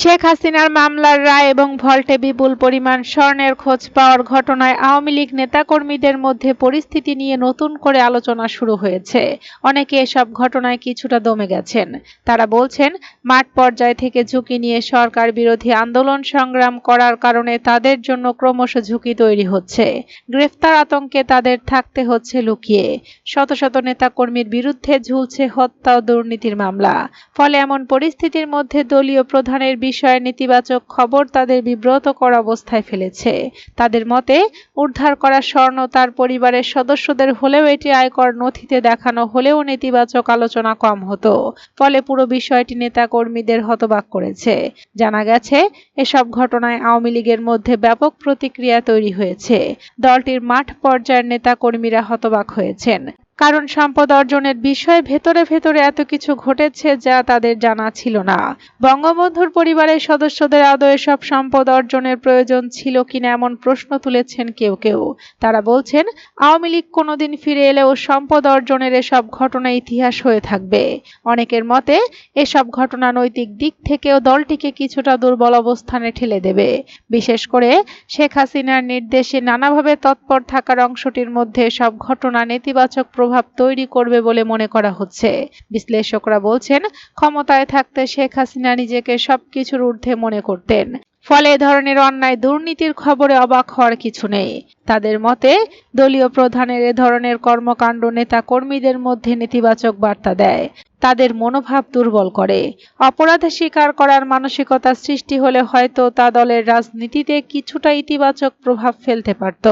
শেখ হাসিনার মামলার রায় এবং ভল্টে বিপুল পরিমাণ স্বর্ণের খোঁজ পাওয়ার ঘটনায় আওয়ামী লীগ নেতাকর্মীদের মধ্যে পরিস্থিতি নিয়ে নতুন করে আলোচনা শুরু হয়েছে। অনেকে এসব ঘটনায় কিছুটা দমে গেছেন। তারা বলছেন, মাঠ পর্যায় থেকে ঝুঁকি নিয়ে সরকার বিরোধী আন্দোলন সংগ্রাম করার কারণে তাদের জন্য ক্রমশ ঝুঁকি তৈরি হচ্ছে। গ্রেফতার আতঙ্কে তাদের থাকতে হচ্ছে লুকিয়ে। শত শত নেতাকর্মীর বিরুদ্ধে ঝুলছে হত্যা ও দুর্নীতির মামলা। ফলে এমন পরিস্থিতির মধ্যে দলীয় প্রধানের বিষয়ে নেতিবাচক খবর তাদের বিব্রতকর অবস্থায় ফেলেছে। তাদের মতে, উদ্ধার করা স্বর্ণ তার পরিবারের সদস্যদের হলেও এটি আয়কর নথিতে দেখানো হলেও নেতিবাচক আলোচনা কম হতো। ফলে পুরো বিষয়টি নেতাকর্মীদের হতবাক করেছে। জানা গেছে, এসব ঘটনায় আওয়ামী লীগের মধ্যে ব্যাপক প্রতিক্রিয়া তৈরি হয়েছে। দলটির মাঠ পর্যায়ের নেতাকর্মীরা হতবাক হয়েছেন। কারণ সম্পদ অর্জনের বিষয়ে ভেতরে ভেতরে এত কিছু ঘটেছে যা তাদের জানা ছিল না। বঙ্গবন্ধুর পরিবারের সদস্যদের আদৌ এসব সম্পদ অর্জনের প্রয়োজন ছিল কিনা এমন প্রশ্ন তুলেছেন কেউ কেউ। তারা বলছেন, আওয়ামী লীগ কোনোদিন ফিরে এলেও সম্পদ অর্জনের এসব ঘটনা ইতিহাস হয়ে থাকবে। অনেকের মতে, এসব ঘটনা নৈতিক দিক থেকেও দলটিকে কিছুটা দুর্বল অবস্থানে ঠেলে দেবে। বিশেষ করে শেখ হাসিনার নির্দেশে নানাভাবে তৎপর থাকার অংশটির মধ্যে সব ঘটনা নেতিবাচক প্রভাব তৈরি করবে বলে মনে করা হচ্ছে। বিশ্লেষকরা বলছেন, ক্ষমতায় থাকতে শেখ হাসিনা নিজেকে সবকিছুর ঊর্ধ্বে মনে করতেন। ফলে এ ধরনের অন্যায় দুর্নীতির খবরে অবাক হওয়ার কিছু নেই। তাদের মতে, দলীয় প্রধানের এ ধরনের কর্মকাণ্ড নেতা কর্মীদের মধ্যে নেতিবাচক বার্তা দেয়, তাদের মনোভাব দুর্বল করে। অপরাধ স্বীকার করার মানসিকতা সৃষ্টি হলে হয়তো তা দলের রাজনীতিতে কিছুটা ইতিবাচক প্রভাব ফেলতে পারত।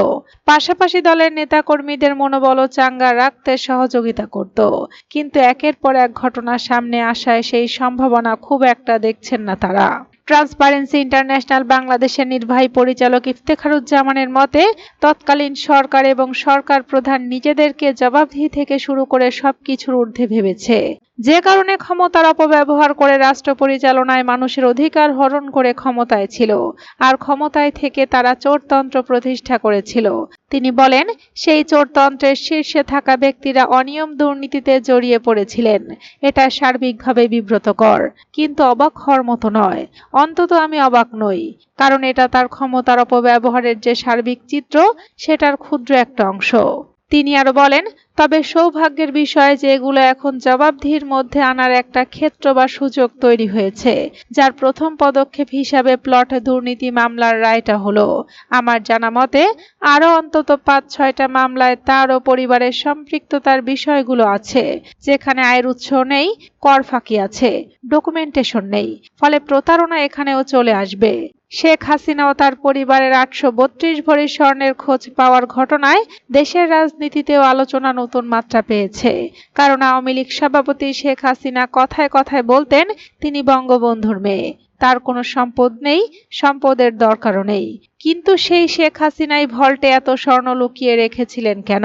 পাশাপাশি দলের নেতাকর্মীদের মনোবলও চাঙ্গা রাখতে সহযোগিতা করত। কিন্তু একের পর এক ঘটনা সামনে আসায় সেই সম্ভাবনা খুব একটা দেখছেন না তারা। ট্রান্সপারেন্সি ইন্টারন্যাশনাল বাংলাদেশের নির্বাহী পরিচালক ইফতেখারুজ্জামানের মতে, তৎকালীন সরকার এবং সরকার প্রধান নিজেদেরকে জবাবদিহি থেকে শুরু করে সবকিছুর ঊর্ধ্বে ভেবেছে। যে কারণে ক্ষমতার অপব্যবহার করে রাষ্ট্র পরিচালনায় মানুষের অধিকার হরণ করে ক্ষমতায় ছিল। আর ক্ষমতায় থেকে তারা চোরতন্ত্র প্রতিষ্ঠা করেছিল। তিনি বলেন, সেই চোরতন্ত্রের শীর্ষে থাকা ব্যক্তিরা অনিয়ম দুর্নীতিতে জড়িয়ে পড়েছিলেন। এটা সার্বিকভাবে বিব্রতকর, কিন্তু অবাক হওয়ার মতো নয়। অন্তত আমি অবাক নই, কারণ এটা তার ক্ষমতার অপব্যবহারের যে সার্বিক চিত্র, সেটার ক্ষুদ্র একটা অংশ। তিনি আরো বলেন, তবে সৌভাগ্যের বিষয় যে এগুলো এখন জবাবদিহির মধ্যে আনার একটা ক্ষেত্র বা সুযোগ তৈরি হয়েছে, যার প্রথম পদক্ষেপ হিসাবে প্লট দুর্নীতি মামলার রায়টা হলো। আমার জানা মতে আরো অন্তত ৫-৬টা মামলায় তার ও পরিবারের সম্পৃক্ততার বিষয়গুলো আছে, যেখানে আয়ের উৎস নেই, কর ফাঁকি আছে, ডকুমেন্টেশন নেই। ফলে প্রতারণা এখানেও চলে আসবে। শেখ হাসিনা ও তার পরিবারের ৮৩২ ভরি স্বর্ণের খোঁজ পাওয়ার ঘটনায় দেশের রাজনীতিতেও আলোচনা নতুন মাত্রা পেয়েছে। কারণ আওয়ামী লীগ সভাপতি শেখ হাসিনা কথায় কথায় বলতেন তিনি বঙ্গবন্ধুর মেয়ে, তার কোনো সম্পদ নেই, সম্পদের দরকারও নেই। কিন্তু সেই শেখ হাসিনাই ভল্টে এত স্বর্ণ লুকিয়ে রেখেছিলেন কেন?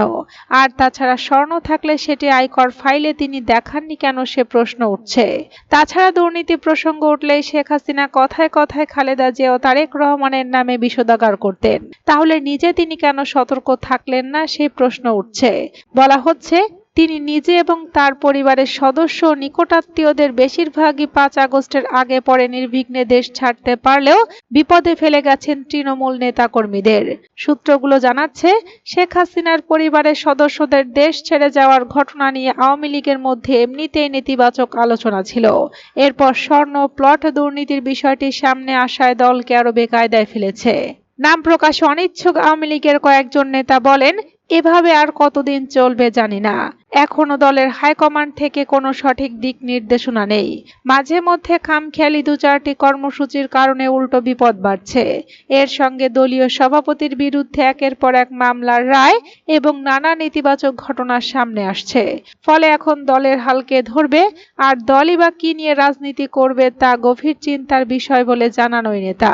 আর তাছাড়া স্বর্ণ থাকলে সেটি আয়কর ফাইলে তিনি দেখাননি কেন, সে প্রশ্ন উঠছে। তাছাড়া দুর্নীতি প্রসঙ্গ উঠলেই শেখ হাসিনা কথায় কথায় খালেদা জিয়া ও তারেক রহমানের নামে বিষোদ্গার করতেন। তাহলে নিজে তিনি কেন সতর্ক থাকলেন না, সেই প্রশ্ন উঠছে। বলা হচ্ছে, তিনি নিজে এবং তার পরিবারের সদস্য ও নিকটাত্মীয়দের বেশিরভাগই ৫ আগস্টের আগে পরে নির্বিঘ্নে দেশ ছাড়তে পারলেও বিপদে ফেলে গেছেন তৃণমূল নেতাকর্মীদের। সূত্রগুলো জানাচ্ছে, শেখ হাসিনার পরিবারের সদস্যদের দেশ ছেড়ে যাওয়ার ঘটনা নিয়ে আওয়ামী লীগের মধ্যে এমনিতেই নেতিবাচক আলোচনা ছিল। এরপর স্বর্ণ প্লট দুর্নীতির বিষয়টি সামনে আসায় দলকে আরো বেকায়দায় ফেলেছে। নাম প্রকাশে অনিচ্ছুক আওয়ামী লীগের কয়েকজন নেতা বলেন, এভাবে আর কতদিন চলবে জানি না। এখনো দলের হাইকমান্ড থেকে কোনো সঠিক দিক নির্দেশনা নেই। মাঝে মধ্যে খামখেয়ালি ২-৪টি কর্মসূচির কারণে উল্টো বিপদ বাড়ছে। এর সঙ্গে দলীয় সভাপতির বিরুদ্ধে একের পর এক মামলার রায় এবং নানা নেতিবাচক ঘটনা সামনে আসছে। ফলে এখন দলের হালকে ধরবে, আর দলই বা কি নিয়ে রাজনীতি করবে তা গভীর চিন্তার বিষয় বলে জানান ওই নেতা।